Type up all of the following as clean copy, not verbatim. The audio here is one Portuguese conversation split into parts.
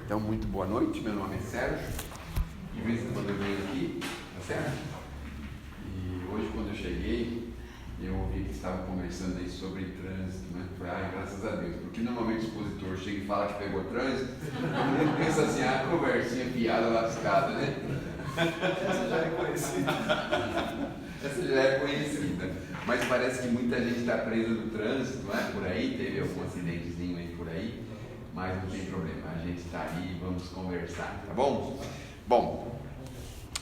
Então, muito boa noite, meu nome é Sérgio, de vez em quando eu venho aqui, tá certo? E hoje, quando eu cheguei, eu ouvi que estavam conversando aí sobre trânsito, né? Falei, graças a Deus, porque normalmente o expositor chega e fala que pegou trânsito, ele pensa assim, conversinha, piada lascada, né? Essa já é conhecida. Essa já é conhecida, mas parece que muita gente está presa no trânsito, não é? Por aí, teve algum acidentezinho aí por aí, mas não tem problema, a gente está aí e vamos conversar, tá bom? Bom,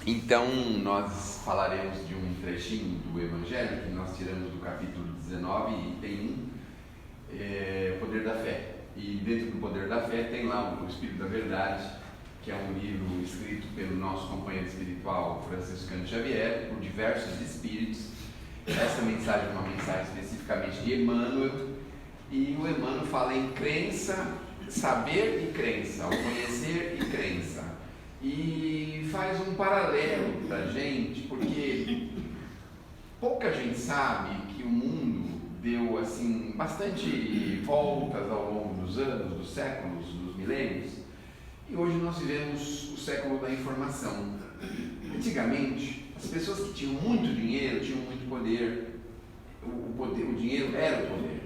então nós falaremos de um trechinho do Evangelho que nós tiramos do capítulo 19 e tem Poder da Fé. E dentro do Poder da Fé tem lá o Espírito da Verdade, que é um livro escrito pelo nosso companheiro espiritual Franciscano Xavier, por diversos espíritos. Essa mensagem é uma mensagem especificamente de Emmanuel, e o Emmanuel fala em crença, saber e crença, ao conhecer e crença. E faz um paralelo para a gente, porque pouca gente sabe que o mundo deu assim bastante voltas ao longo dos anos, dos séculos, dos milênios, e hoje nós vivemos o século da informação. Antigamente, as pessoas que tinham muito dinheiro tinham muito poder, o dinheiro era o poder.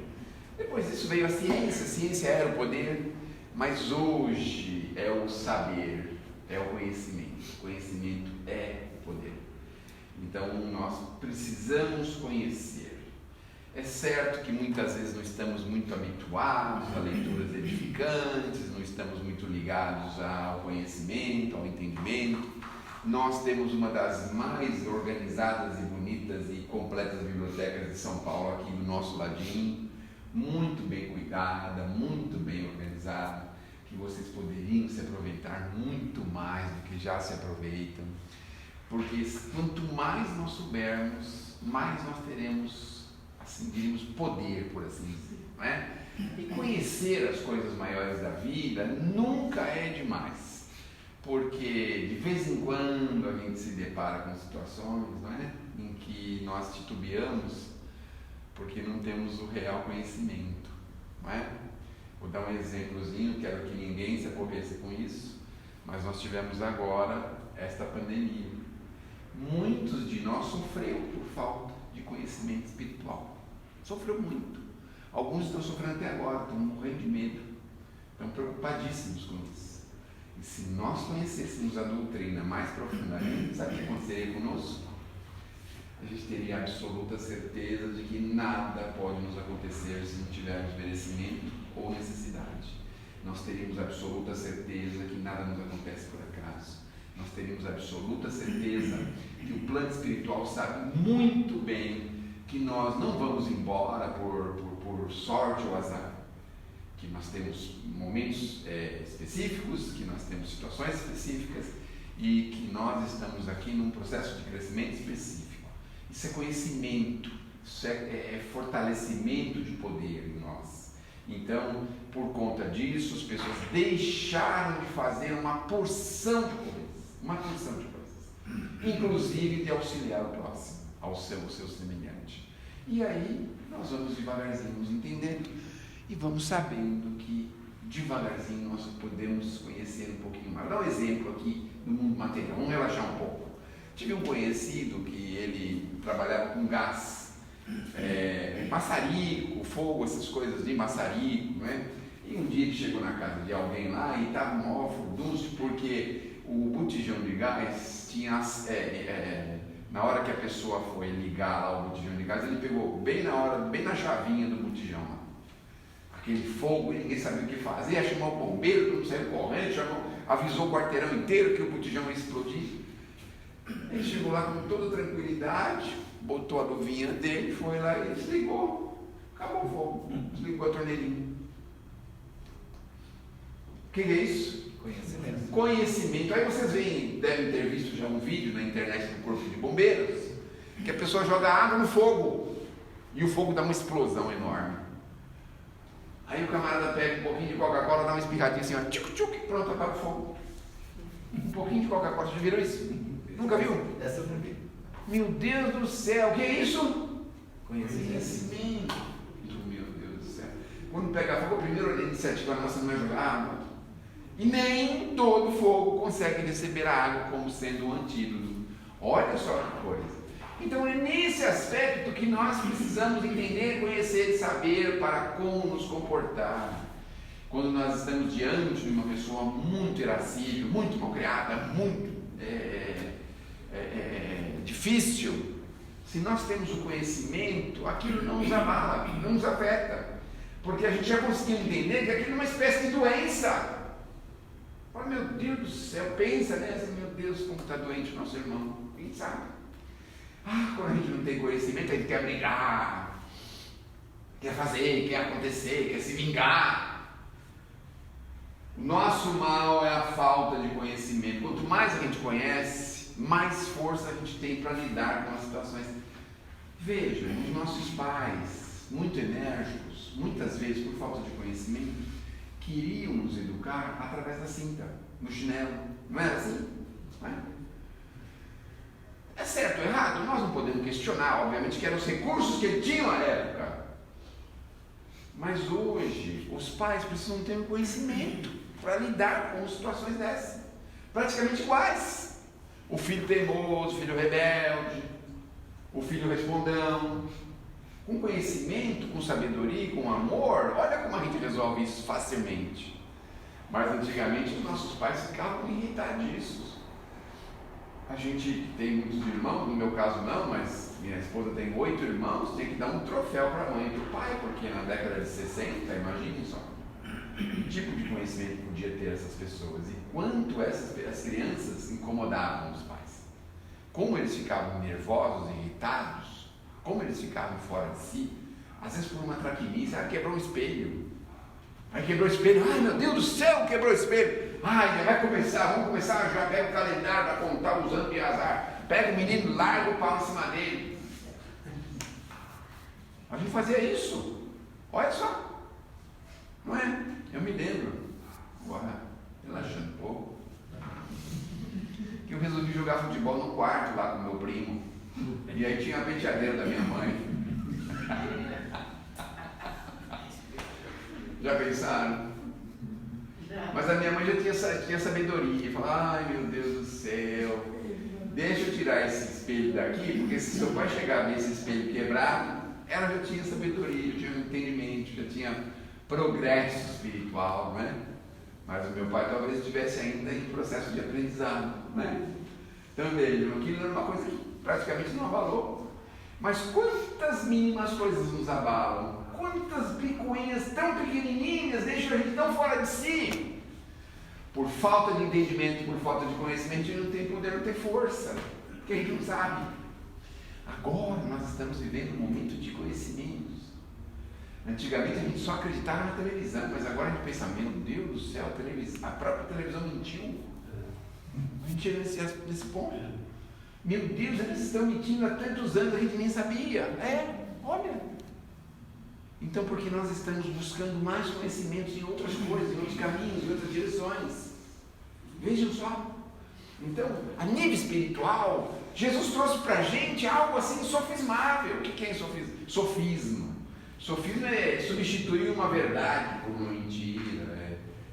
Depois disso veio a ciência era o poder, mas hoje é o saber, é o conhecimento é o poder. Então nós precisamos conhecer. É certo que muitas vezes não estamos muito habituados a leituras edificantes, não estamos muito ligados ao conhecimento, ao entendimento. Nós temos uma das mais organizadas e bonitas e completas bibliotecas de São Paulo aqui do nosso ladinho, muito bem cuidada, muito bem organizada, que vocês poderiam se aproveitar muito mais do que já se aproveitam, porque quanto mais nós soubermos, mais nós teremos, assim diríamos, poder, por assim dizer, não é? E conhecer as coisas maiores da vida nunca é demais, porque de vez em quando a gente se depara com situações, não é? Em que nós titubeamos porque não temos o real conhecimento, não é? Vou dar um exemplozinho, quero que ninguém se aborreça com isso, mas nós tivemos agora esta pandemia. Muitos de nós sofreram por falta de conhecimento espiritual. Sofreu muito. Alguns estão sofrendo até agora, estão morrendo de medo, estão preocupadíssimos com isso. E se nós conhecêssemos a doutrina mais profundamente, sabe o que aconteceria conosco? A gente teria absoluta certeza de que nada pode nos acontecer se não tivermos merecimento ou necessidade. Nós teríamos absoluta certeza que nada nos acontece por acaso. Nós teríamos absoluta certeza que o plano espiritual sabe muito bem que nós não vamos embora por sorte ou azar, que nós temos momentos específicos, que nós temos situações específicas e que nós estamos aqui num processo de crescimento específico. Isso é conhecimento, isso é fortalecimento de poder em nós. Então, por conta disso, as pessoas deixaram de fazer uma porção de coisas, inclusive de auxiliar o próximo, ao seu semelhante. E aí, nós vamos devagarzinho nos entendendo e vamos sabendo que devagarzinho nós podemos conhecer um pouquinho mais. Vou dar um exemplo aqui do mundo material, vamos relaxar um pouco. Tive um conhecido que ele trabalhava com gás, maçarico, fogo, essas coisas de maçarico, né? E um dia ele chegou na casa de alguém lá e estava um maior furdúncio, porque o botijão de gás tinha, na hora que a pessoa foi ligar lá o botijão de gás, ele pegou bem na chavinha do botijão lá. Aquele fogo, ninguém sabia o que fazer, chamou o bombeiro, todo mundo saiu correndo, avisou o quarteirão inteiro que o botijão ia explodir. Ele chegou lá com toda tranquilidade, botou a luvinha dele, foi lá e desligou. Acabou o fogo. Desligou a torneirinha. O que é isso? Conhecimento. Aí vocês devem ter visto já um vídeo na internet do Corpo de Bombeiros, que a pessoa joga água no fogo e o fogo dá uma explosão enorme. Aí o camarada pega um pouquinho de Coca-Cola, dá uma espirradinha assim, ó, tchuc, tchuc, pronto, acaba o fogo. Um pouquinho de Coca-Cola, vocês já viram isso? Nunca viu? Essa eu não vi. Meu Deus do céu, o que é isso? Conhecimento. Meu Deus do céu. Quando pega fogo, a primeira iniciativa nossa não é jogar água, E nem todo fogo consegue receber a água como sendo um antídoto. Olha só que coisa. Então é nesse aspecto que nós precisamos entender, conhecer e saber para como nos comportar. Quando nós estamos diante de uma pessoa muito irascível, muito malcriada, muito difícil, se nós temos o conhecimento, aquilo não nos abala, não nos afeta. Porque a gente já conseguiu entender que aquilo é uma espécie de doença. Fala, meu Deus do céu, pensa nessa, meu Deus, como está doente o nosso irmão. Quem sabe? Quando a gente não tem conhecimento, a gente quer brigar, quer fazer, quer acontecer, quer se vingar. O nosso mal é a falta de conhecimento. Quanto mais a gente conhece, mais força a gente tem para lidar com as situações. Veja, os nossos pais, muito enérgicos, muitas vezes por falta de conhecimento, queriam nos educar através da cinta, no chinelo. Não era assim? Não é? É certo ou errado? Nós não podemos questionar, obviamente, que eram os recursos que ele tinha na época. Mas hoje, os pais precisam ter um conhecimento para lidar com situações dessas, praticamente iguais. O filho teimoso, o filho rebelde, o filho respondão. Com conhecimento, com sabedoria e com amor, olha como a gente resolve isso facilmente. Mas antigamente os nossos pais ficavam irritadíssimos. A gente tem muitos irmãos, no meu caso não, mas minha esposa tem 8 irmãos, tem que dar um troféu para a mãe e para o pai, porque na década de 60, imaginem só, que tipo de conhecimento podia ter essas pessoas e quanto as crianças incomodavam os pais. Como eles ficavam nervosos, irritados, como eles ficavam fora de si, às vezes por uma traquinice, quebrou um espelho. Aí quebrou o espelho, meu Deus do céu, quebrou o espelho. Já vai começar, vamos começar, já pega o calendário para contar os anos de azar. Pega o menino, larga o pau em cima dele. A gente fazia isso. Olha só. Não é? Eu me lembro, agora relaxando um pouco, que eu resolvi jogar futebol no quarto lá com meu primo. E aí tinha a penteadeira da minha mãe. Já pensaram? Mas a minha mãe já tinha sabedoria. Falava, meu Deus do céu, deixa eu tirar esse espelho daqui, porque se seu pai chegar a ver esse espelho quebrado, ela já tinha sabedoria, já tinha entendimento, já tinha progresso espiritual, não é? Mas o meu pai talvez estivesse ainda em processo de aprendizado, não é? Então vejam, aquilo era uma coisa que praticamente não abalou. Mas quantas mínimas coisas nos abalam? Quantas picuinhas tão pequenininhas deixam a gente tão fora de si? Por falta de entendimento, por falta de conhecimento, a gente não tem poder, não tem força, porque a gente não sabe. Agora nós estamos vivendo um momento de conhecimentos. Antigamente a gente só acreditava na televisão, mas agora a gente pensa, meu Deus do céu, a própria televisão mentiu. A gente chega nesse ponto. Meu Deus, eles estão mentindo há tantos anos, a gente nem sabia. Olha. Então, porque nós estamos buscando mais conhecimentos em outras coisas, em outros caminhos, em outras direções. Vejam só. Então, a nível espiritual, Jesus trouxe para a gente algo assim sofismável. O que é sofisma? Sofisma é substituir uma verdade por uma mentira,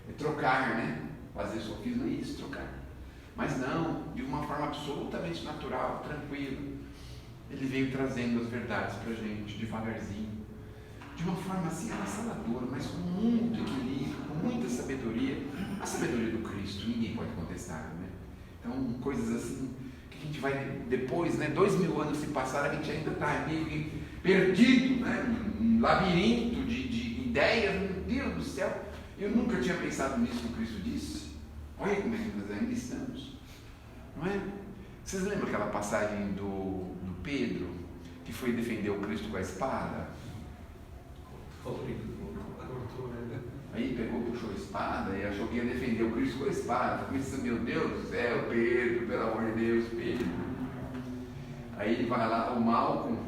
é trocar, né? Fazer sofisma é isso, trocar. Mas não, de uma forma absolutamente natural, tranquila. Ele veio trazendo as verdades para a gente, devagarzinho. De uma forma assim avassaladora, mas com muito equilíbrio, com muita sabedoria. A sabedoria do Cristo, ninguém pode contestar, né? Então, coisas assim, que a gente vai depois, né? 2000 anos se passaram, a gente ainda está meio perdido, né? Um labirinto de ideias. Meu Deus do céu, eu nunca tinha pensado nisso que o Cristo disse. Olha como é que nós ainda estamos, não é? Vocês lembram aquela passagem do Pedro, que foi defender o Cristo com a espada? Aí pegou, puxou a espada e achou que ia defender o Cristo com a espada. Pensando, meu Deus do céu, Pedro, pelo amor de Deus, Pedro. Aí ele vai lá, o Malco,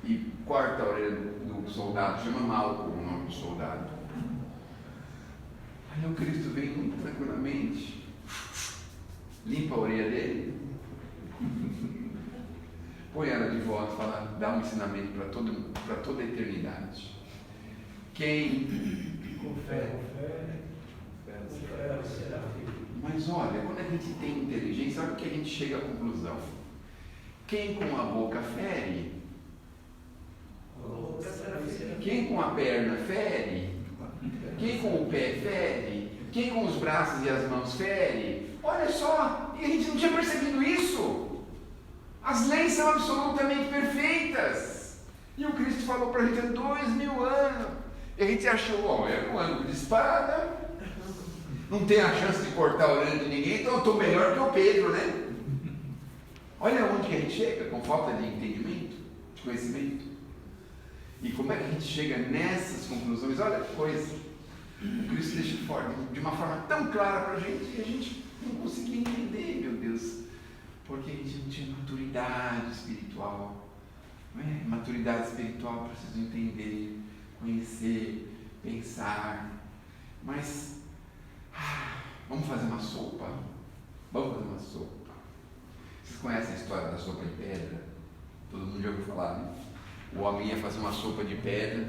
e corta a orelha do soldado, chama Malco o nome do soldado. Aí o Cristo vem muito tranquilamente, limpa a orelha dele, põe ela de volta e fala, dá um ensinamento para toda a eternidade. Quem com fé Mas olha, quando a gente tem inteligência, olha o que a gente chega à conclusão. Quem com a boca fere, quem com a perna fere, quem com o pé fere, quem com os braços e as mãos fere. Olha só, e a gente não tinha percebido isso. As leis são absolutamente perfeitas. E o Cristo falou para a gente há 2000 anos. E a gente achou, é um ângulo de espada, não tem a chance de cortar a orelha de ninguém, então eu estou melhor que o Pedro, né? Olha onde que a gente chega com falta de entendimento, de conhecimento. E como é que a gente chega nessas conclusões? Olha que coisa. O Cristo deixa de uma forma tão clara para a gente que a gente não conseguia entender, meu Deus. Porque a gente não tinha maturidade espiritual. Não é? Maturidade espiritual, preciso entender, conhecer, pensar. Mas, vamos fazer uma sopa? Vamos fazer uma sopa. Vocês conhecem a história da sopa de pedra? Todo mundo já ouviu falar, né? O homem ia fazer uma sopa de pedra.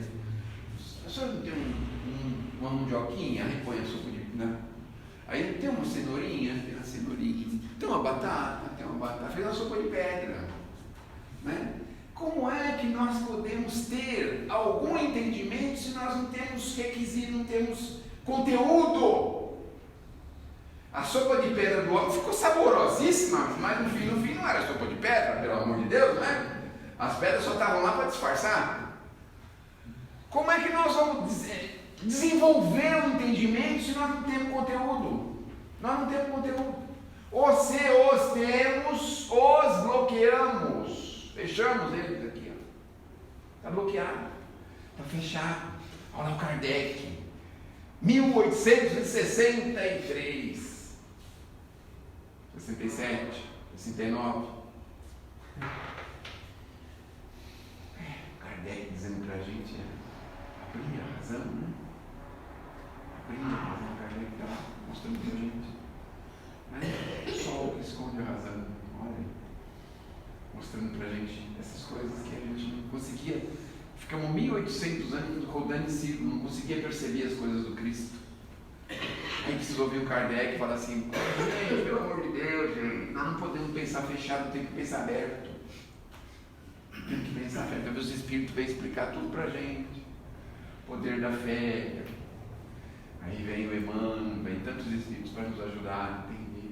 A senhora não tem uma mandioquinha? Aí põe a sopa de pedra. Aí tem uma cenourinha? Tem uma cenourinha. Tem uma batata? Tem uma batata. Fez uma sopa de pedra. Né? Como é que nós podemos ter algum entendimento se nós não temos requisito, não temos conteúdo? A sopa de pedra do homem ficou saborosíssima, mas no fim não era sopa de pedra, pelo amor de Deus, não é? As pedras só estavam lá para disfarçar. Como é que nós vamos desenvolver o entendimento se nós não temos conteúdo? Nós não temos conteúdo. Ou se os temos, os bloqueamos. Fechamos eles aqui. Está bloqueado. Está fechado. Olha lá o Kardec. 1863. 67, 69. Kardec dizendo para a gente abrir a razão, né? Abrir a razão. Kardec está lá mostrando para a gente. Né? Só o que esconde a razão. Olha aí. Mostrando para a gente essas coisas que a gente não conseguia. Ficamos 1800 anos rodando em círculo, não conseguia perceber as coisas do Cristo. Aí precisa ouvir o Kardec e falar assim: gente, pelo amor de Deus, gente, nós não podemos pensar fechado, temos que pensar aberto. Temos que pensar aberto. Talvez o Espírito veio explicar tudo para a gente. Poder da fé. Aí vem o Emmanuel, vem tantos Espíritos para nos ajudar a entender.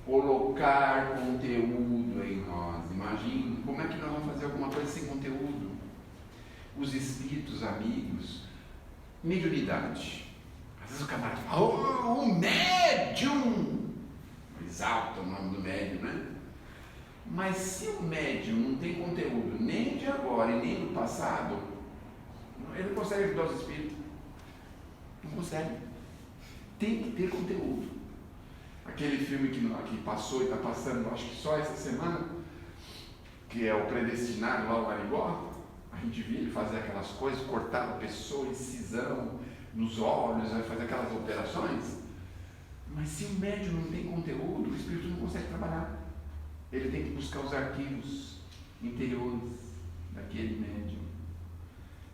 Colocar conteúdo em nós. Imagine como é que nós vamos fazer alguma coisa sem conteúdo. Os Espíritos amigos, mediunidade. Às vezes o camarada fala: oh, o médium! Exalta o nome do médium, né? Mas se o médium não tem conteúdo nem de agora e nem do passado, ele não consegue ajudar os espíritos. Não consegue. Tem que ter conteúdo. Aquele filme que passou e está passando, acho que só essa semana, que é o Predestinado, lá o Arigó, a gente viu ele fazer aquelas coisas, cortar a pessoa, incisão nos olhos, vai fazer aquelas operações. Mas se o médium não tem conteúdo, o espírito não consegue trabalhar. Ele tem que buscar os arquivos interiores daquele médium.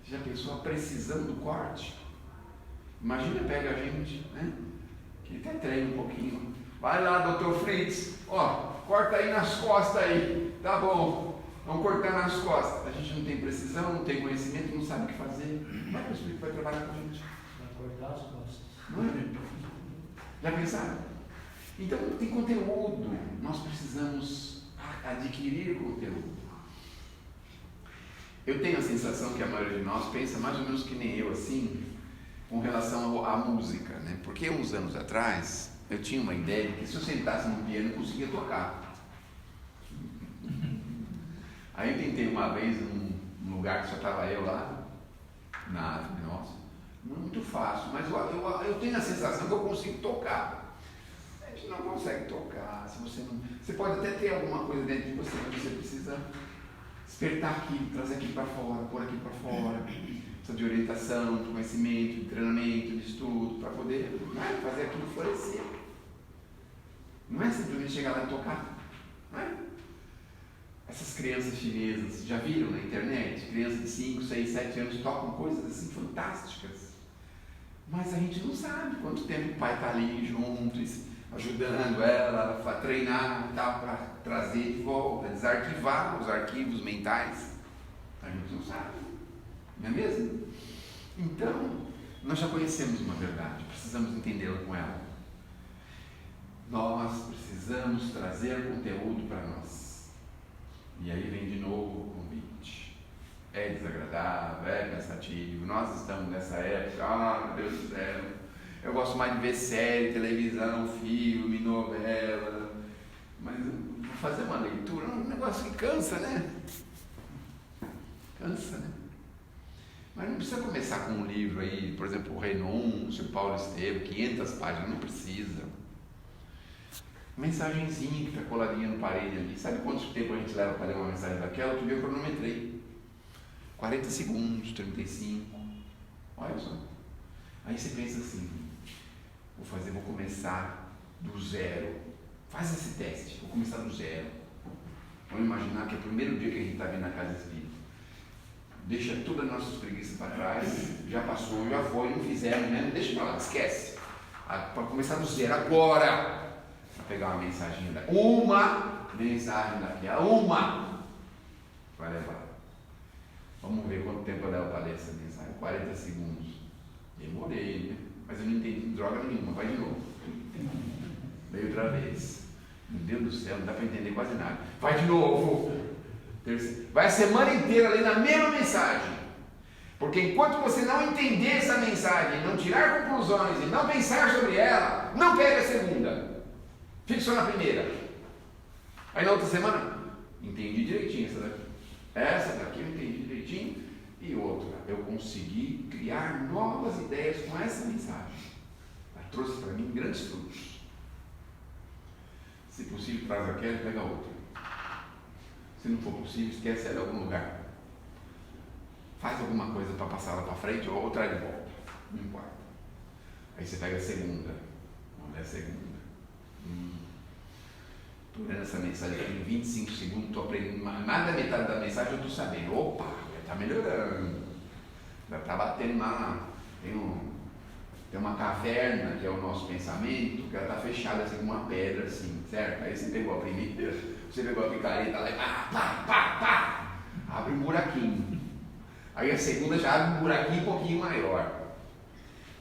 Você já pensou a precisão do corte? Imagina, pega a gente, né? Que até treina um pouquinho. Vai lá, doutor Fritz, ó, corta aí nas costas aí. Tá bom, vamos cortar nas costas. A gente não tem precisão, não tem conhecimento, não sabe o que fazer. Como é que o espírito vai trabalhar com a gente? Vai cortar as costas. Não é? Já pensaram? Então tem conteúdo, nós precisamos adquirir conteúdo. Eu tenho a sensação que a maioria de nós pensa mais ou menos que nem eu, assim, com relação à música, né? Porque uns anos atrás eu tinha uma ideia de que se eu sentasse no piano eu conseguia tocar. Aí eu tentei uma vez num lugar que só estava eu lá, na árvore, nossa, muito fácil, mas eu tenho a sensação que eu consigo tocar. A gente não consegue tocar, se você não. Você pode até ter alguma coisa dentro de você, mas você precisa despertar aqui, trazer aqui para fora, pôr aqui para fora. Precisa de orientação, de conhecimento, de treinamento, de estudo, para poder, não é, fazer aquilo florescer. Não é simplesmente chegar lá e tocar. Não é? Essas crianças chinesas, já viram na internet? Crianças de 5, 6, 7 anos tocam coisas assim fantásticas. Mas a gente não sabe quanto tempo o pai está ali junto, ajudando ela a treinar, para trazer de volta, desarquivar os arquivos mentais. A gente não sabe, não é mesmo? Então, nós já conhecemos uma verdade, precisamos entendê-la com ela. Nós precisamos trazer conteúdo para nós. E aí vem de novo o convite. É desagradável, é cansativo. Nós estamos nessa época, meu Deus do céu. Eu gosto mais de ver série, televisão, filme, novela. Mas vou fazer uma leitura, um negócio que cansa, né? Cansa, né? Mas não precisa começar com um livro aí, por exemplo, o Renúncio, Paulo Estevam, 500 páginas, não precisa. Mensagenzinha que está coladinha no parede ali. Sabe quanto tempo a gente leva para ler uma mensagem daquela? Outro dia eu cronometrei. 40 segundos, 35. Olha só. Aí você pensa assim, vou começar do zero. Faz esse teste, vou começar do zero. Vamos imaginar que é o primeiro dia que a gente está vindo na casa espírita. Deixa todas as nossas preguiças para trás, já passou, já foi, não fizemos, né? Deixa para lá, esquece. Para começar do zero agora. Pegar uma mensagem daquela, uma vai levar. Vamos ver quanto tempo eu levo para ler essa mensagem. 40 segundos. Demorei, né? Mas eu não entendi droga nenhuma. Vai de novo. Leio outra vez. Meu Deus do céu, não dá para entender quase nada. Vai de novo. Vai a semana inteira lendo a mesma mensagem. Porque enquanto você não entender essa mensagem, não tirar conclusões e não pensar sobre ela, não pega a segunda. Fique só na primeira. Aí na outra semana, entendi direitinho essa daqui. Essa daqui eu entendi direitinho. E outra, eu consegui criar novas ideias com essa mensagem. Ela trouxe para mim grandes frutos. Se possível, traz aquela e pega outra. Se não for possível, esquece ela em algum lugar. Faz alguma coisa para passar ela para frente ou traz de volta. Não importa. Aí você pega a segunda. Vamos ver a segunda. Estou lendo essa mensagem aqui em 25 segundos, estou aprendendo mais da metade da mensagem, eu estou sabendo, opa, já está melhorando, já está batendo lá, tem uma caverna que é o nosso pensamento, que ela está fechada assim com uma pedra assim, certo? Aí você pegou a primeira, você pegou a picareta lá e pá, abre um buraquinho, aí a segunda já abre um buraquinho um pouquinho maior,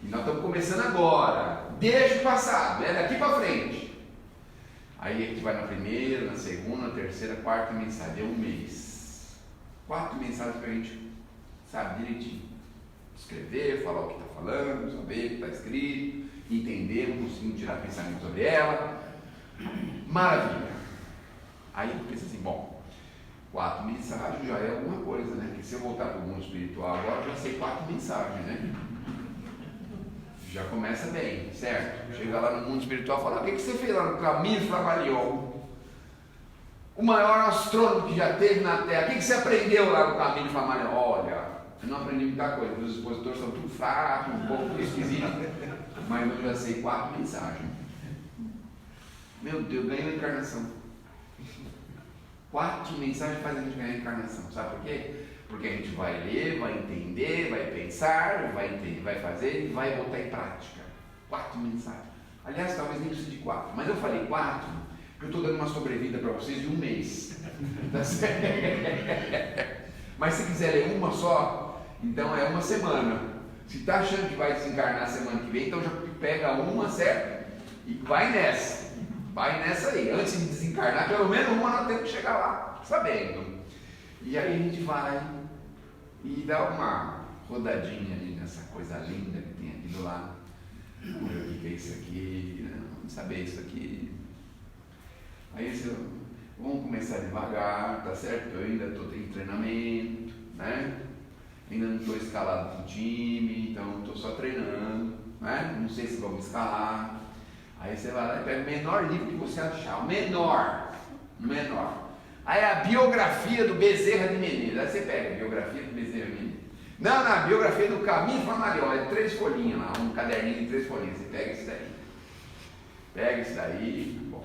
e nós estamos começando agora, deixa o passado, é daqui para frente. Aí a gente vai na primeira, na segunda, na terceira, quarta mensagem, é um mês. 4 mensagens para a gente sabe direitinho. Escrever, falar o que está falando, saber o que está escrito, entender, conseguir tirar pensamento sobre ela. Maravilha. Aí pensa assim, bom, 4 mensagens já é alguma coisa, né? Porque se eu voltar para o mundo espiritual agora, eu já sei 4 mensagens, né? Já começa bem, certo? Chega lá no mundo espiritual e fala, o que você fez lá no Camille Flammarion? O maior astrônomo que já teve na Terra. O que você aprendeu lá no Camille Flammarion? Olha, eu não aprendi muita coisa, os expositores são tudo fracos, um pouco esquisitos, mas eu já sei 4 mensagens. Meu Deus, ganhei a encarnação. 4 mensagens fazem a gente ganhar a encarnação, sabe por quê? Porque a gente vai ler, vai entender, vai pensar, vai fazer e vai botar em prática. 4 mensagens. Aliás, talvez nem precise de 4, mas eu falei 4, porque eu estou dando uma sobrevida para vocês de um mês. Tá certo? Mas se quiser ler uma só, então é uma semana. Se está achando que vai desencarnar semana que vem, então já pega uma, certo? E vai nessa. Vai nessa aí. Antes de desencarnar, pelo menos uma nós temos que chegar lá, sabendo. E aí a gente vai e dá uma rodadinha ali nessa coisa linda que tem aqui do lado. Vamos ver o que é isso aqui, vamos saber isso aqui. Aí vamos começar devagar, tá certo? Eu ainda estou em treinamento, né? Ainda não estou escalado para o time, então estou só treinando, né? Não sei se vou me escalar. Aí você vai lá e pega o menor livro que você achar, o menor. Aí a biografia do Bezerra de Menezes. Aí você pega a biografia do Bezerra de Menezes. Não, a biografia do Camille Flammarion, é 3 folhinhas lá, um caderninho de 3 folhinhas. Você pega isso daí. Bom.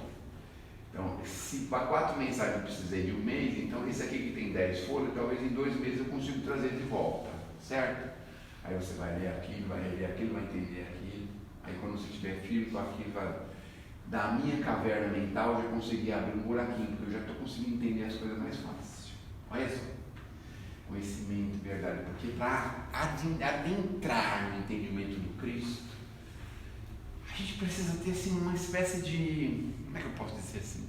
Então, se para 4 mensagens eu precisei de um mês, então esse aqui que tem 10 folhas, talvez em 2 meses eu consigo trazer de volta, certo? Aí você vai ler aquilo, vai entender aquilo. Aí quando você tiver firme com aquilo, da minha caverna mental eu já consegui abrir um buraquinho, porque eu já estou conseguindo entender as coisas mais fácil. Olha só. Conhecimento, verdade. Porque para adentrar no entendimento do Cristo, a gente precisa ter assim uma espécie de, como é que eu posso dizer assim?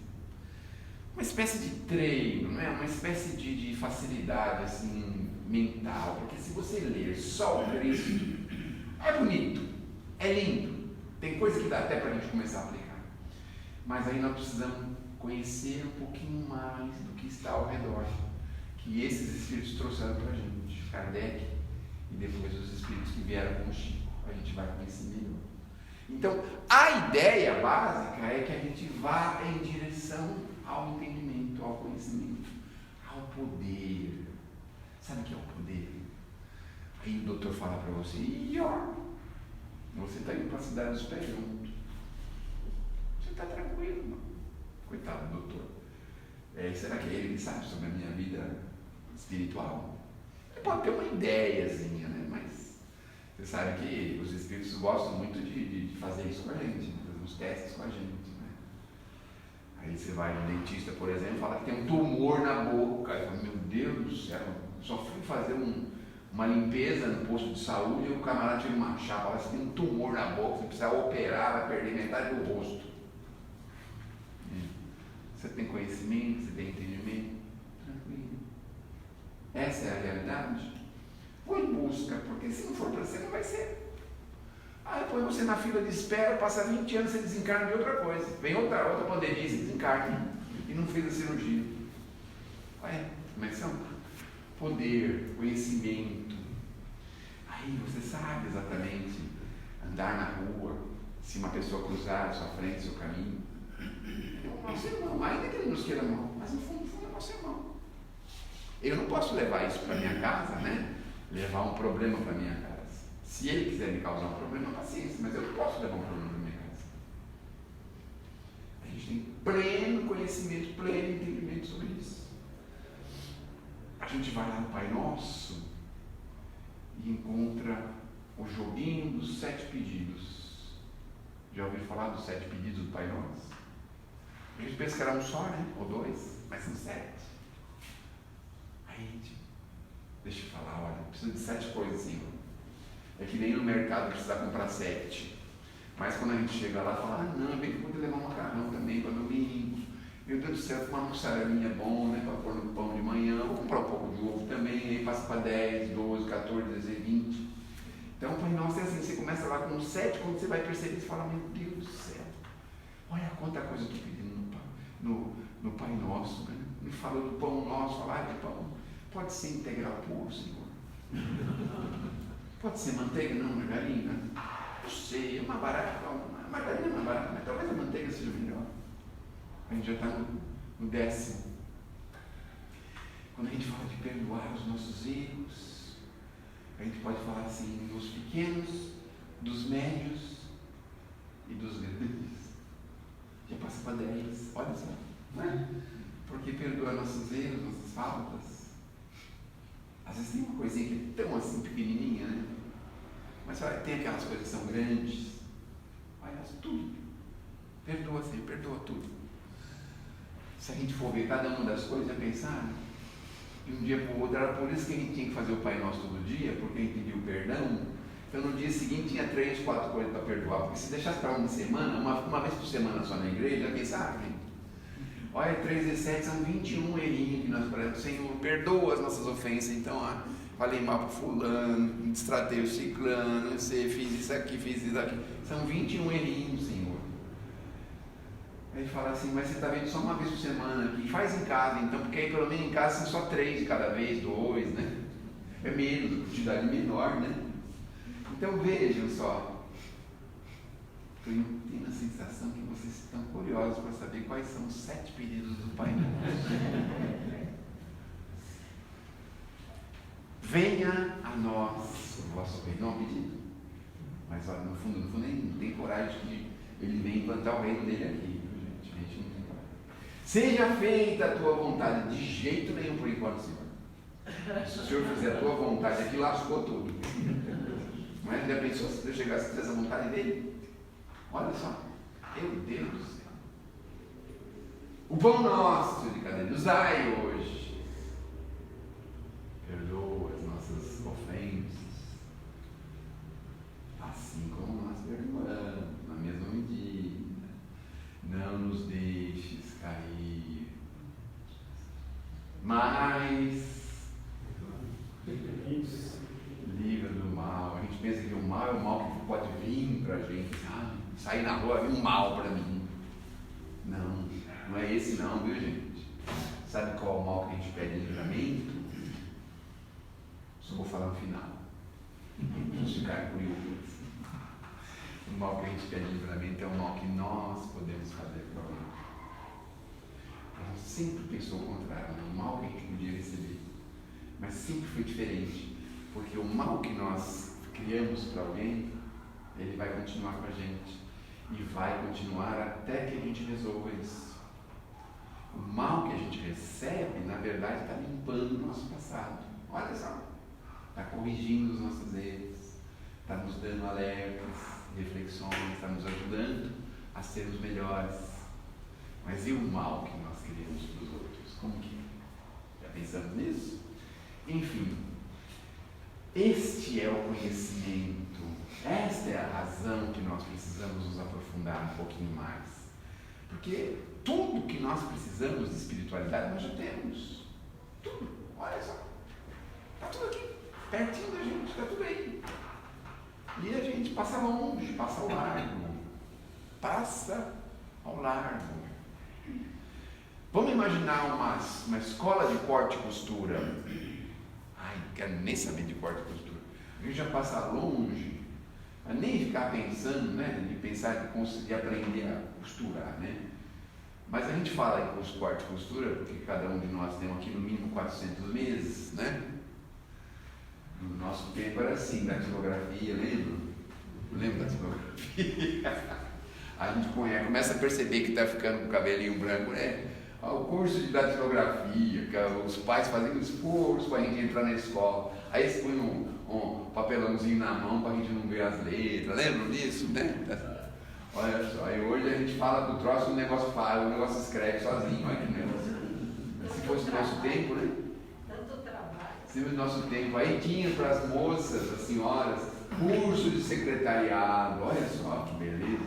Uma espécie de treino, não é? Uma espécie de facilidade assim, mental. Porque se você ler só o Cristo, é bonito, é lindo. Tem coisa que dá até para a gente começar a aplicar. Mas aí nós precisamos conhecer um pouquinho mais do que está ao redor. Que esses espíritos trouxeram para a gente. Kardec e depois os espíritos que vieram com o Chico. A gente vai conhecer melhor. Então, a ideia básica é que a gente vá em direção ao entendimento, ao conhecimento, ao poder. Sabe o que é o poder? Aí o doutor fala para você, e ó, você está indo para a cidade dos pés juntos. Você está tranquilo, mano. Coitado do doutor. Será que é ele que sabe sobre a minha vida espiritual? Ele pode ter uma ideiazinha, né? Mas você sabe que os espíritos gostam muito de fazer isso com a gente, né? Fazer uns testes com a gente, né? Aí você vai no dentista, por exemplo, e fala que tem um tumor na boca. Aí fala, meu Deus do céu, só fui fazer uma limpeza no posto de saúde e o camarada tira uma chapa, fala assim, tem um tumor na boca, você precisa operar, vai perder metade do rosto. Você tem conhecimento, você tem entendimento, tranquilo. Essa é a realidade. Vou em busca, porque se não for para você, não vai ser. Aí põe você na fila de espera, passa 20 anos, você desencarna de outra coisa. Vem outra pandemia, você desencarna e não fez a cirurgia. Olha, como é que são? Poder, conhecimento. Aí você sabe exatamente andar na rua, se uma pessoa cruzar à sua frente, seu caminho. É o nosso irmão, ainda que ele nos queira mal, mas no fundo é o nosso irmão. Eu não posso levar isso para minha casa, né? Levar um problema para minha casa. Se ele quiser me causar um problema, paciência, mas eu não posso levar um problema para minha casa. A gente tem pleno conhecimento, pleno entendimento sobre isso. A gente vai lá no Pai Nosso e encontra o joguinho dos 7 pedidos. Já ouviu falar dos 7 pedidos do Pai Nosso? A gente pensa que era um só, né? Ou 2, mas são 7. Aí, deixa eu falar, olha, precisa de 7 coisas, Senhor. É que nem no mercado precisa comprar 7. Mas quando a gente chega lá, fala, não, bem que eu vou levar um macarrão também para domingo. Meu Deus do céu, uma mussarelinha bom, né? Para pôr no pão de manhã, vou comprar um pouco de ovo também, aí passa para 10, 12, 14, 16, 20. Então, o Pai Nosso é assim, você começa lá com 7, quando você vai perceber, você fala, meu Deus do céu, olha quanta coisa eu estou pedindo no Pai Nosso, né? Me fala do pão nosso, fala de pão. Pode ser integral puro, Senhor? Pode ser manteiga, não, margarina? Não sei, uma barata, uma margarina é mais barata, mas talvez a manteiga seja melhor. A gente já está no 10º. Quando a gente fala de perdoar os nossos erros, a gente pode falar assim, dos pequenos, dos médios e dos grandes. Já passa para 10, olha só, não é? Porque perdoa nossos erros, nossas faltas. Às vezes tem uma coisinha que é tão assim pequenininha, né? Mas olha, tem aquelas coisas que são grandes. Olha, tudo. Perdoa sempre, perdoa tudo. Se a gente for ver cada uma das coisas, já pensar, de um dia para o outro, era por isso que a gente tinha que fazer o Pai Nosso todo dia, porque a gente pediu perdão. Então no dia seguinte tinha 3, 4 coisas para perdoar, porque se deixasse para uma semana, uma vez por semana só na igreja, quem sabe, né? Olha, 3 e 7 são 21 errinhos que nós falamos, Senhor, perdoa as nossas ofensas. Então, falei mal para fulano, destratei o ciclano, eu sei, fiz isso aqui, são 21 errinhos, Senhor. Aí ele fala assim, mas você está vendo só uma vez por semana aqui, faz em casa então, porque aí pelo menos em casa são só 3 de cada vez, 2, né? É menos, quantidade menor, né? Então vejam só, estou tendo a sensação que vocês estão curiosos para saber quais são os 7 pedidos do Pai Nosso. Venha a nós o vosso reino, não pedido. Mas olha, no fundo, ele não tem coragem de ele vem implantar o reino dele aqui, gente. A gente não tem coragem. Seja feita a tua vontade, de jeito nenhum por enquanto, Senhor. Se o Senhor fizer a tua vontade aqui, lascou tudo. Não é? Já pensou se eu chegasse a fazer a vontade dele? Olha só, meu Deus do céu. O pão nosso de cada dia nos dai hoje. Perdoa as nossas ofensas, assim como nós perdoamos, na mesma medida. Não nos deixes cair, mas livra do mal. A gente pensa que o mal é o mal que pode vir para a gente. Sair na rua, vir um mal para mim. Não, não é esse não, viu, gente? Sabe qual é o mal que a gente pede livramento? Só vou falar no final. Vamos ficar curiosos. O mal que a gente pede livramento é o mal que nós podemos fazer para alguém. A gente sempre pensou o contrário, o mal que a gente podia receber. Mas sempre foi diferente. Porque o mal que nós criamos para alguém, ele vai continuar com a gente. E vai continuar até que a gente resolva isso. O mal que a gente recebe, na verdade, está limpando o nosso passado. Olha só. Está corrigindo os nossos erros. Está nos dando alertas, reflexões, está nos ajudando a sermos melhores. Mas e o mal que nós criamos para os outros? Como que é? Já pensamos nisso? Enfim, este é o conhecimento. Esta é a razão que nós precisamos nos aprofundar um pouquinho mais. Porque tudo que nós precisamos de espiritualidade nós já temos. Tudo. Olha só. Está tudo aqui. Pertinho da gente. Está tudo aí. E a gente passa longe, passa ao largo. Passa ao largo. Vamos imaginar uma escola de corte e costura. Ai, não quero nem saber de corte e costura. A gente já passa longe. A nem ficar pensando, né? De pensar de conseguir aprender a costurar, né? Mas a gente fala em curso de corte e costura, porque cada um de nós tem aqui no mínimo 400 meses, né? No nosso tempo era assim, datilografia, lembra? Lembra da datilografia? A gente começa a perceber que está ficando com o cabelinho branco, né? O curso de datilografia, que os pais faziam esforço para a gente entrar na escola. Aí eles põem um papelãozinho na mão para a gente não ver as letras, lembram disso, né? Olha só, aí hoje a gente fala do troço, o negócio fala, o negócio escreve sozinho, olha que negócio. Se fosse o nosso tempo, né? Tanto trabalho. Se fosse o nosso tempo, aí tinha para as moças, as senhoras, curso de secretariado, olha só que beleza,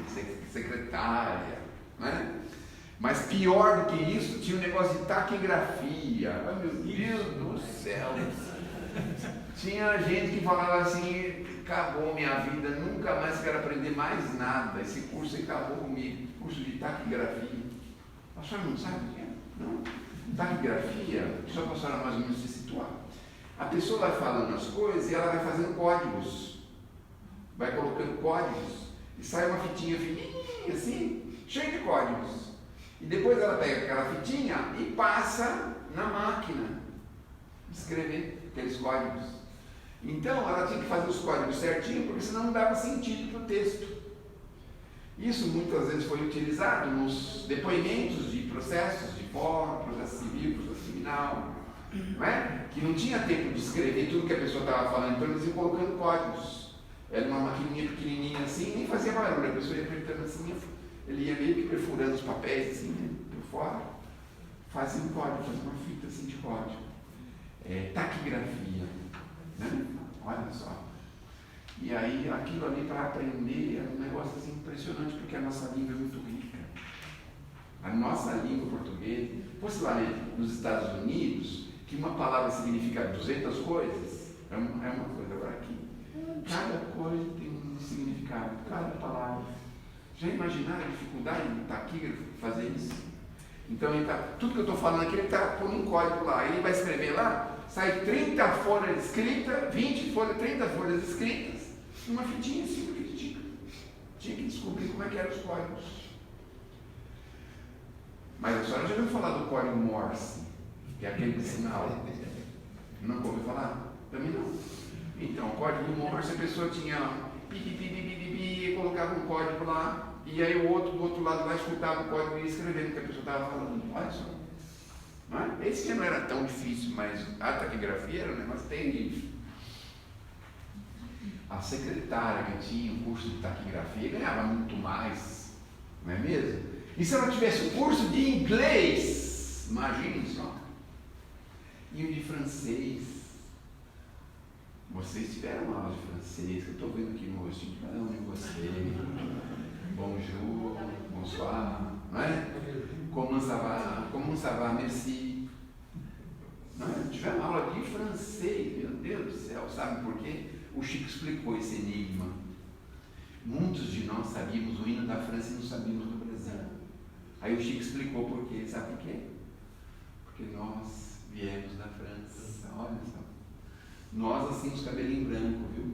secretária, né? Mas pior do que isso, tinha um negócio de taquigrafia. Ai, meu Deus do céu! Tinha gente que falava assim, acabou minha vida, nunca mais quero aprender mais nada. Esse curso aí acabou comigo. Curso de taquigrafia. A senhora não sabe o que é? Não. Taquigrafia, só para a senhora mais ou menos se situar. A pessoa vai falando as coisas e ela vai fazendo códigos. Vai colocando códigos. E sai uma fitinha fininha assim, cheia de códigos. E depois ela pega aquela fitinha e passa na máquina de escrever aqueles códigos. Então ela tinha que fazer os códigos certinho, porque senão não dava sentido para o texto. Isso muitas vezes foi utilizado nos depoimentos de processos de fórum, processo civil, processo criminal, não é? Que não tinha tempo de escrever tudo que a pessoa estava falando, então eles iam colocando códigos. Era uma maquininha pequenininha assim, nem fazia barulho, a pessoa ia apertando assim, ele ia meio que perfurando os papéis assim, né, por fora, fazia um código, fazia uma fita assim de código. Taquigrafia, né? Olha só. E aí aquilo ali para aprender é um negócio assim impressionante, porque a nossa língua é muito rica. A nossa língua portuguesa, fosse lá nos Estados Unidos, que uma palavra significa 200 coisas, é uma coisa. Agora aqui, cada coisa tem um significado, cada palavra. Já imaginaram a dificuldade do taquígrafo fazer isso? Então, tudo que eu estou falando aqui, ele está pondo um código lá. Ele vai escrever lá, sai 30 folhas escritas, 20 folhas, 30 folhas escritas, uma fitinha assim, porque tinha que descobrir como é que eram os códigos. Mas a senhora já ouviu falar do código Morse, que é aquele sinal? Não ouviu falar? Também não. Então, o código Morse, a pessoa tinha pi, colocava um código lá, e aí o outro do outro lado lá escutava o código e ia escrevendo o que a pessoa estava falando. Olha só. Não é? Esse já não era tão difícil, mas a taquigrafia era um negócio terrível. A secretária que tinha o curso de taquigrafia ganhava muito mais, não é mesmo? E se ela tivesse o curso de inglês, imaginem só, e o de francês? Vocês tiveram aula de francês, que eu estou vendo aqui no rostinho de cada um de vocês. Bonjour, bonsoir, não é? Comment ça va, merci. Não é? Tivemos aula de francês, meu Deus do céu, sabe por quê? O Chico explicou esse enigma. Muitos de nós sabíamos o hino da França e não sabíamos do Brasil. Aí o Chico explicou por quê. Sabe por quê? Porque nós viemos da França. Olha só. Nós, assim, os cabelinhos brancos, viu?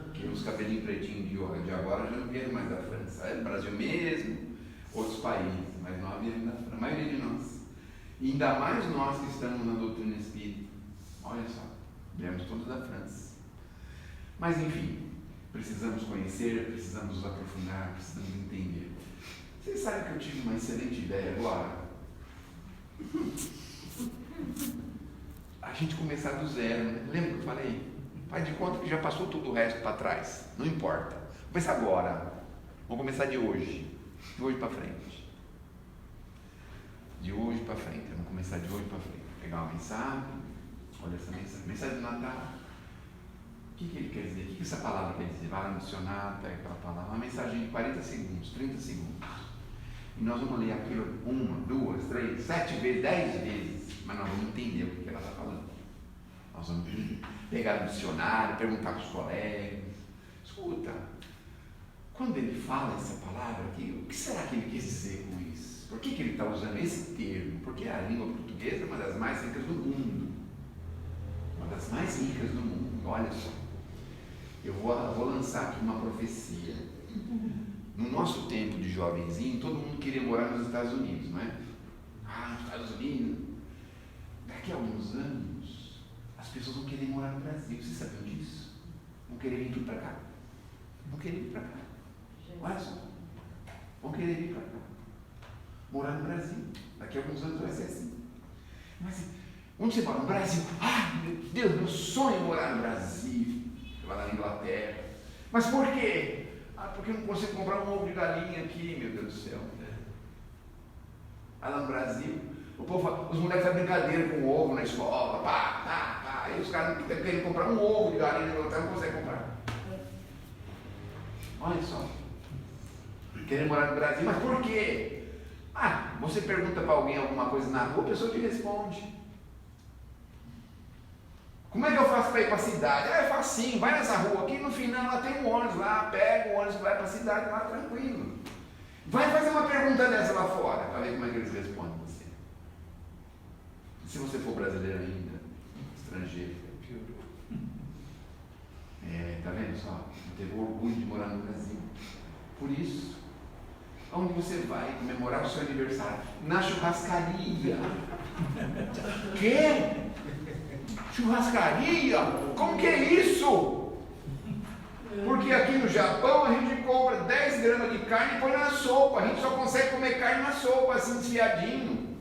Porque os cabelinhos pretinhos de agora já não vieram mais da França. É do Brasil mesmo, outros países, mas nós viemos da França, a maioria de nós. E ainda mais nós que estamos na doutrina espírita. Olha só, viemos todos da França. Mas enfim, precisamos conhecer, precisamos nos aprofundar, precisamos entender. Vocês sabem que eu tive uma excelente ideia agora? A gente começar do zero, né? Lembra que eu falei? Faz de conta que já passou tudo o resto para trás. Não importa. Começa agora. Vamos começar de hoje. De hoje para frente. De hoje para frente. Vamos começar de hoje para frente. Pegar uma mensagem. Olha essa mensagem. Mensagem do Natal. O que ele quer dizer? O que essa palavra quer dizer? Vai lá no dicionário, pega aquela palavra. Uma mensagem de 40 segundos, 30 segundos. E nós vamos ler aquilo 1, 2, 3, 7 vezes, 10 vezes. Mas nós vamos entender o que ela está falando. Nós vamos pegar no dicionário, perguntar para os colegas. Escuta, quando ele fala essa palavra aqui, o que será que ele quis dizer com isso? Por que ele está usando esse termo? Porque a língua portuguesa é uma das mais ricas do mundo. Uma das mais ricas do mundo. Olha só. Eu vou lançar aqui uma profecia. No nosso tempo de jovenzinho, todo mundo queria morar nos Estados Unidos, não é? Ah, nos Estados Unidos. Daqui a alguns anos, as pessoas vão querer morar no Brasil. Vocês sabiam disso? Vão querer vir tudo para cá. Vão querer vir para cá. Olha só. Vão querer vir para cá. Morar no Brasil. Daqui a alguns anos vai ser assim. Mas onde você mora? No Brasil? Ah, meu Deus, meu sonho é morar no Brasil. Você vai lá na Inglaterra. Mas por quê? Ah, porque eu não consigo comprar um ovo de galinha aqui, meu Deus do céu. Lá no Brasil, o povo, os moleques fazem brincadeira com o ovo na escola, aí os caras não querem comprar um ovo de galinha na Inglaterra, não conseguem comprar. Olha só. Querem morar no Brasil, mas por quê? Ah, você pergunta para alguém alguma coisa na rua, a pessoa te responde. Como é que eu faço para ir para a cidade? Ah, é facinho, vai nessa rua aqui, no final lá tem um ônibus lá, pega o ônibus, vai para a cidade lá tranquilo. Vai fazer uma pergunta dessa lá fora, para ver como é que eles respondem você. Se você for brasileiro ainda, estrangeiro. Tá vendo só? Não teve orgulho de morar no Brasil. Por isso, onde você vai comemorar o seu aniversário? Na churrascaria. Quê? Churrascaria? Como que é isso? Porque aqui no Japão a gente compra 10 gramas de carne e põe na sopa. A gente só consegue comer carne na sopa, assim, desfiadinho.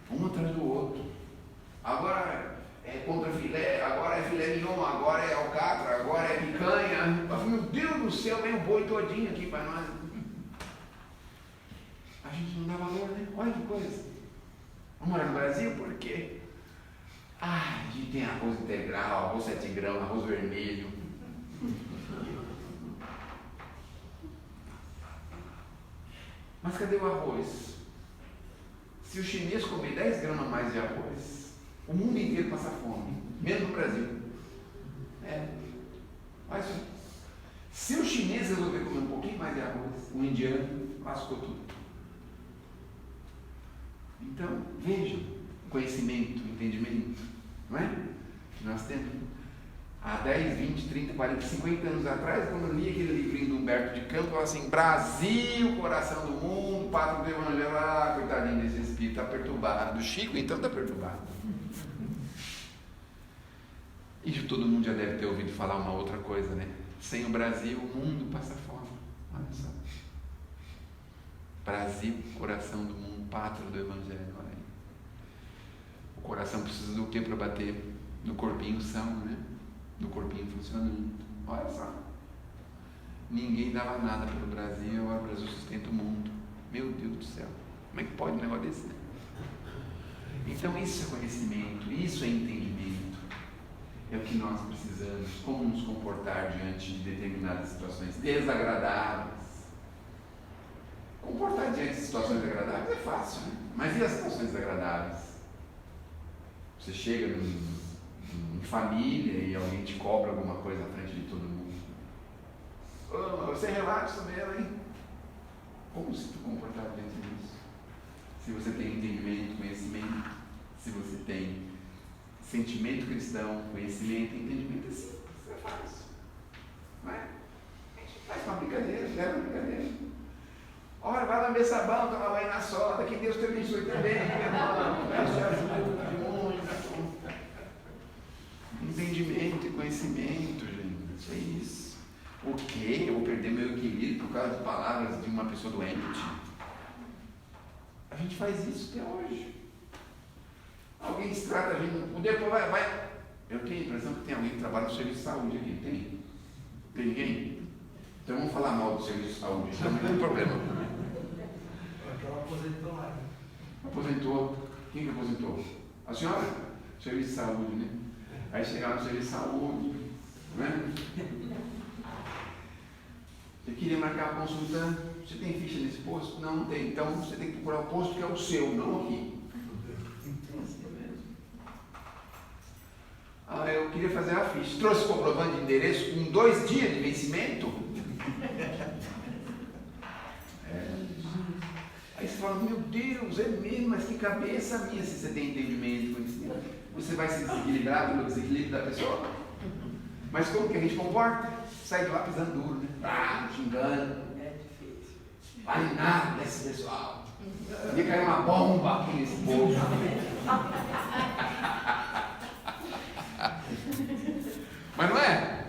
Um atrás do outro. Agora é contra filé, agora é filé mignon, agora é alcatra, agora é picanha. Meu Deus do céu, vem o boi todinho aqui para nós. A gente não dá valor, né? Olha que coisa. Vamos morar no Brasil por quê? Ah, a gente tem arroz integral, arroz 7 grãos, arroz vermelho. Mas cadê o arroz? Se o chinês comer 10 gramas a mais de arroz, o mundo inteiro passa fome, menos no Brasil. Olha só. Se o chinês resolver comer um pouquinho mais de arroz, o indiano lascou tudo. Então, vejam, conhecimento, entendimento, não é? Que nós temos. Há 10, 20, 30, 40, 50 anos atrás, quando eu li aquele livrinho do Humberto de Campos, eu falava assim, Brasil, coração do mundo, pátria do Evangelho, coitadinho desse espírito, está perturbado. Do Chico, então, está perturbado. E todo mundo já deve ter ouvido falar uma outra coisa, né? Sem o Brasil, o mundo passa fome. Olha só. Brasil, coração do mundo, pátria do Evangelho. Olha aí. O coração precisa do que para bater? No corpinho são, né? No corpinho funcionando. Olha só. Ninguém dava nada pelo Brasil, agora o Brasil sustenta o mundo. Meu Deus do céu. Como é que pode um negócio desse, né? Então isso é conhecimento, isso é entendimento. É o que nós precisamos. Como nos comportar diante de determinadas situações desagradáveis. Comportar diante de situações desagradáveis é fácil, né? Mas e as situações desagradáveis? Você chega em família e alguém te cobra alguma coisa na frente de todo mundo. Oh, você relaxa mesmo, hein? Como se tu comportar diante disso? Se você tem entendimento, conhecimento, se você tem sentimento cristão, conhecimento, entendimento, é simples, é fácil. Não é? A gente faz uma brincadeira, leva uma brincadeira. Ora, vai lamber sabão, tomar banho na soda, que Deus te abençoe também, meu irmão. Deus te ajude muito. Entendimento e conhecimento, gente. Isso é isso. O quê? Eu vou perder meu equilíbrio por causa de palavras de uma pessoa doente? A gente faz isso até hoje. Alguém se trata a gente, depois vai. Eu tenho a impressão que tem alguém que trabalha no serviço de saúde aqui, tem? Tem ninguém? Então vamos falar mal do serviço de saúde, então não tem problema. Aquela aposentou lá. Aposentou. Quem que aposentou? A senhora? Serviço de saúde, né? Aí chegava no serviço de saúde, né? Você queria marcar uma consulta, você tem ficha nesse posto? Não, não tem. Então você tem que procurar o posto que é o seu, não aqui. Ah, eu queria fazer a ficha. Trouxe comprovante de endereço com 2 dias de vencimento? Aí você fala, meu Deus, é mesmo, mas que cabeça minha, se você tem entendimento, você vai se desequilibrar pelo desequilíbrio da pessoa? Mas como que a gente comporta? Sai de lá pisando duro, né? Xingando. É difícil. Vale nada esse pessoal. Ia cair uma bomba aqui nesse povo. Mas não é?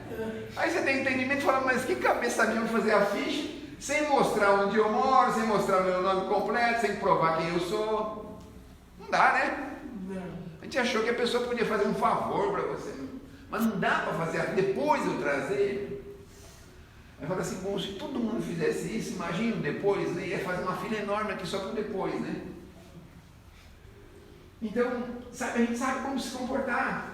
Aí você tem entendimento e fala, mas que cabeça minha fazer a ficha, sem mostrar onde eu moro, sem mostrar meu nome completo, sem provar quem eu sou. Não dá, né? A gente achou que a pessoa podia fazer um favor para você, mas não dá para fazer, depois eu trazer. Aí fala assim, bom, se todo mundo fizesse isso, imagina depois, né? Ia fazer uma fila enorme aqui só para depois, né? Então, sabe, a gente sabe como se comportar.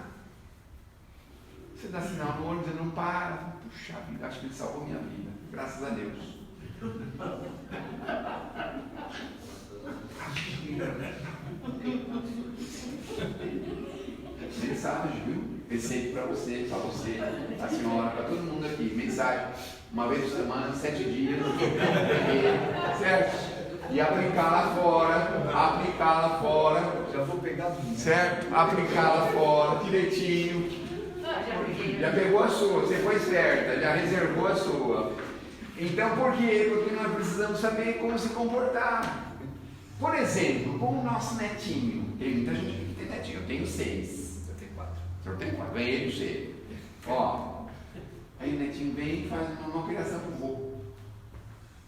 Você dá sinal no ônibus, ele não para. Puxa vida, acho que ele salvou minha vida. Graças a Deus. Mensagem, viu? Receita para você, a senhora, para todo mundo aqui. Mensagem. Uma vez por semana, 7 dias. Certo? E aplicar lá fora. Já vou pegar tudo. Certo? Aplicar lá fora, direitinho. Já pegou a sua, você foi certa, já reservou a sua. Então por quê? Porque nós precisamos saber como se comportar. Por exemplo, com o nosso netinho. Tem muita gente que tem netinho, eu tenho 6. Eu tenho 4. O senhor tem 4, ganhei do você. Ó, aí o netinho vem e faz uma criação pro vô.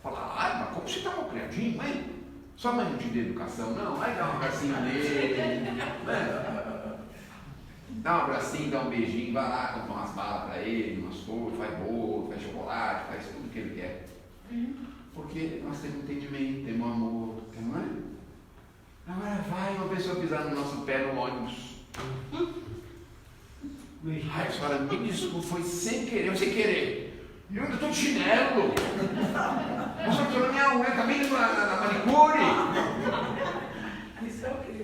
Fala, mas como você tá mal criadinho, mãe? Sua mãe não te deu educação, não? Aí dá um abracinho nele, dá um abracinho, dá um beijinho, vai lá, compra umas balas para ele, umas flores, faz bolo, faz chocolate, faz tudo que ele quer. Porque nós temos entendimento, temos amor, não é? Agora vai uma pessoa pisar no nosso pé no ônibus. Ai, a senhora me desculpa, foi sem querer. Eu ainda estou de chinelo. Você estou na minha unha, acabei de na manicure. Isso é o que?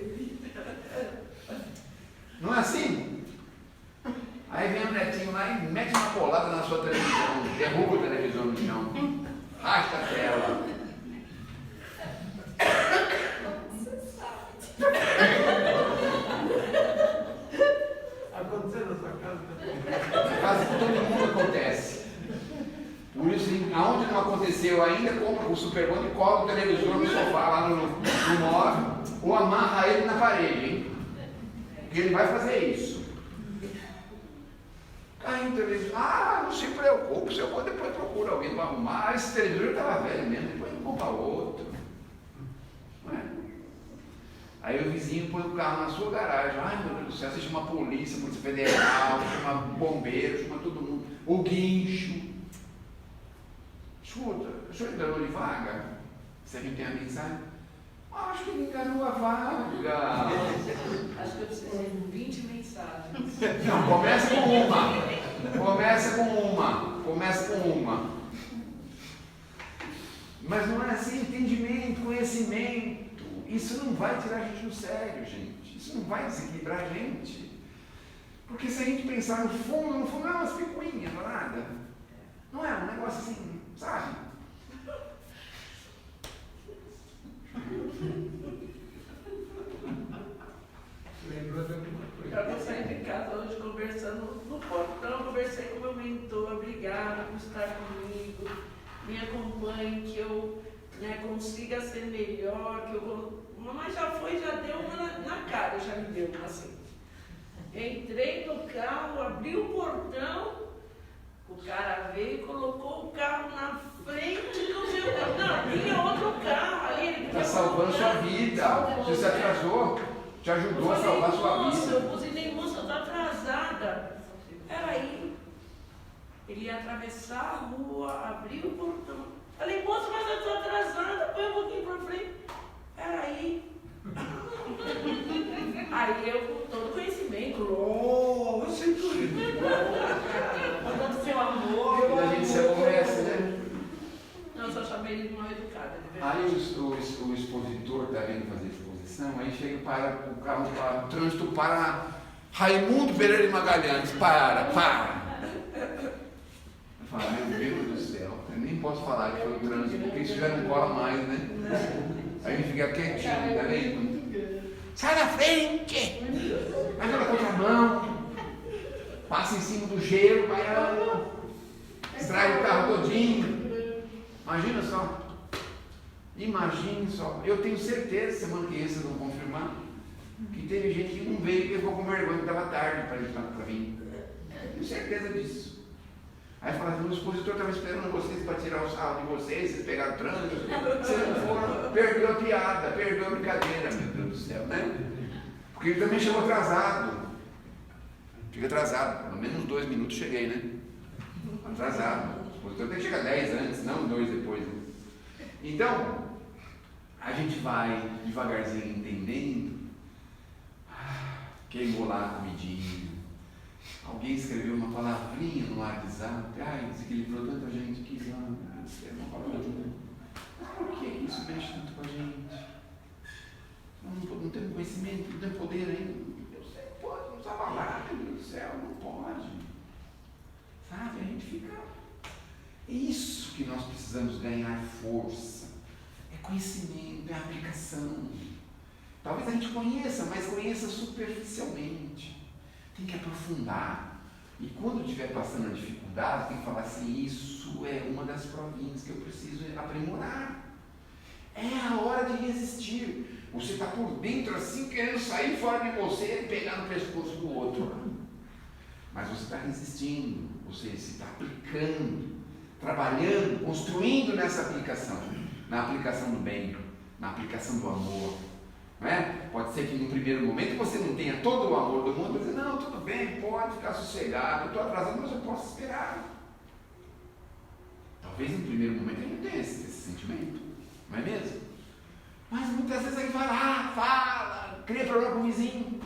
Não é assim? Aí vem o netinho lá e mete uma polada na sua televisão, derruba a televisão no chão, rasga a tela. Aconteceu na sua casa? Quase todo mundo acontece. Por isso, aonde não aconteceu ainda, compra o Superbond e coloca o televisor no sofá, lá no móvel, ou amarra ele na parede, hein? Porque ele vai fazer isso. Caiu o televisor, não se preocupe, se eu vou depois procura alguém para arrumar. Esse televisor estava velho mesmo, depois eu vou comprar outro. Aí o vizinho põe o carro na sua garagem. Ai, meu Deus do céu, você chama a polícia, Polícia Federal, chama bombeiro, chama todo mundo. O guincho. Escuta, o senhor enganou de vaga? Você não tem a mensagem? Acho que ele enganou a vaga. Acho que eu precisei de 20 mensagens. Não, começa com uma. Mas não é assim, entendimento, conhecimento. Isso não vai tirar a gente do sério, gente. Isso não vai desequilibrar a gente. Porque se a gente pensar no fundo não é umas picuinhas, não é nada. Não é um negócio assim, sabe? Lembrou de alguma coisa? Eu saí de casa hoje conversando no portão, conversei com o meu mentor, obrigado por estar comigo, me acompanhe, que eu consiga ser melhor, que eu. Mamãe já foi, já deu uma na cara, já me deu assim. Entrei no carro, abri o portão, o cara veio e colocou o carro na frente do meu carro. Não, tinha outro carro ali. Está salvando sua vida. Você se atrasou, te ajudou a salvar sua vida. Eu buzinei, moça, eu estou atrasada. Peraí. Ele ia atravessar a rua, abrir o portão. Falei, moça, mas eu estou atrasada, põe um pouquinho para frente. Peraí. Aí eu, com todo conhecimento, mandando seu amor. E a gente se aborrece, né? Não, eu só chamei ele de mal educada. Aí o expositor está vindo fazer exposição, aí chega para o carro, o trânsito para. Raimundo Pereira de Magalhães, para. Eu falo, meu Deus do céu, eu nem posso falar que foi o trânsito, porque isso já não cola mais, né? Aí a gente fica quietinho, tá vendo? Sai da frente! Vai pela contramão, passa em cima do gelo, vai extrai o carro todinho. Imagina só. Eu tenho certeza, semana que vocês vão confirmar, que teve gente que não veio porque ficou com vergonha que estava tarde para vir. Tenho certeza disso. Aí fala, o expositor estava esperando vocês para tirar o sarro de vocês pegaram o trânsito, vocês não foram, perdeu a piada, perdeu a brincadeira, meu Deus do céu, né? Porque ele também chegou atrasado. Fica atrasado, pelo menos 2 minutos cheguei, né? Atrasado. O expositor tem que chegar 10 antes, não 2 depois. Né? Então, a gente vai devagarzinho entendendo. Queimou lá a comidinha. Alguém escreveu uma palavrinha no WhatsApp. Desequilibrou tanta gente que escreveu uma palavrinha. Por que isso mexe tanto com a gente? Não temos conhecimento, não temos poder ainda. Eu sei, pode, não sabe falar, meu Deus do céu, não pode. Sabe, a gente fica. É isso que nós precisamos ganhar força. É conhecimento, é aplicação. Talvez a gente conheça, mas conheça superficialmente. Tem que aprofundar. E quando estiver passando a dificuldade, tem que falar assim, isso é uma das provinhas que eu preciso aprimorar. É a hora de resistir. Você está por dentro assim, querendo sair fora de você e pegar no pescoço do outro. Mas você está resistindo, você está aplicando, trabalhando, construindo nessa aplicação. Na aplicação do bem, na aplicação do amor. Não é? Pode ser que no primeiro momento você não tenha todo o amor do mundo, você diz, não, tudo bem, pode ficar sossegado, eu estou atrasado, mas eu posso esperar. Talvez no primeiro momento ele não tenha esse sentimento, não é mesmo? Mas muitas vezes a gente vai lá, fala, cria problema com o vizinho,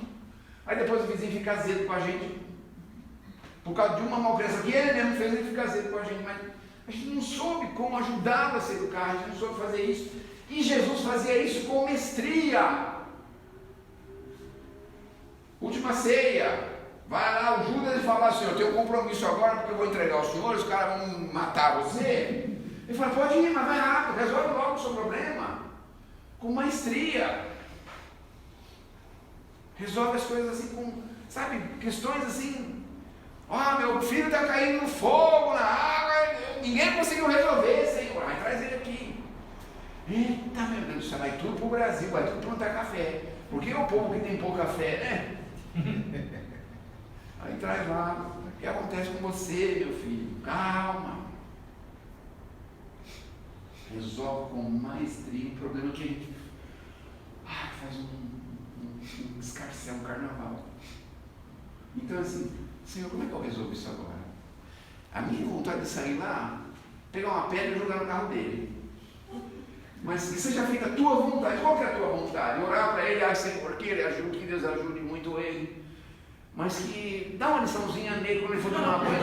aí depois o vizinho fica azedo com a gente, por causa de uma malcrença que ele mesmo fez, ele fica azedo com a gente, mas a gente não soube como ajudá-lo a se educar, a gente não soube fazer isso. E Jesus fazia isso com mestria. Última ceia. Vai lá, o Judas e fala assim, eu tenho um compromisso agora porque eu vou entregar os senhores, os caras vão matar você. Ele fala, pode ir, mas vai rápido, resolve logo o seu problema. Com maestria. Resolve as coisas assim com, sabe, questões assim. Meu filho está caindo no fogo, na água, ninguém conseguiu resolver, Senhor, mas traz ele aqui. Eita, meu Deus do céu, vai tudo para o Brasil, vai tudo plantar café. Porque o povo que tem pouca fé, né? Aí traz lá, o que acontece com você, meu filho? Calma. Resolve com maestria um problema que a gente faz um um escarcéu, um carnaval. Então assim, Senhor, como é que eu resolvo isso agora? A minha vontade de sair lá, pegar uma pedra e jogar no carro dele. Mas que seja feita a tua vontade. Qual que é a tua vontade? Orar para ele, Senhor, que ele ajude, que Deus ajude muito ele. Mas que dá uma liçãozinha nele quando ele for tomar banho,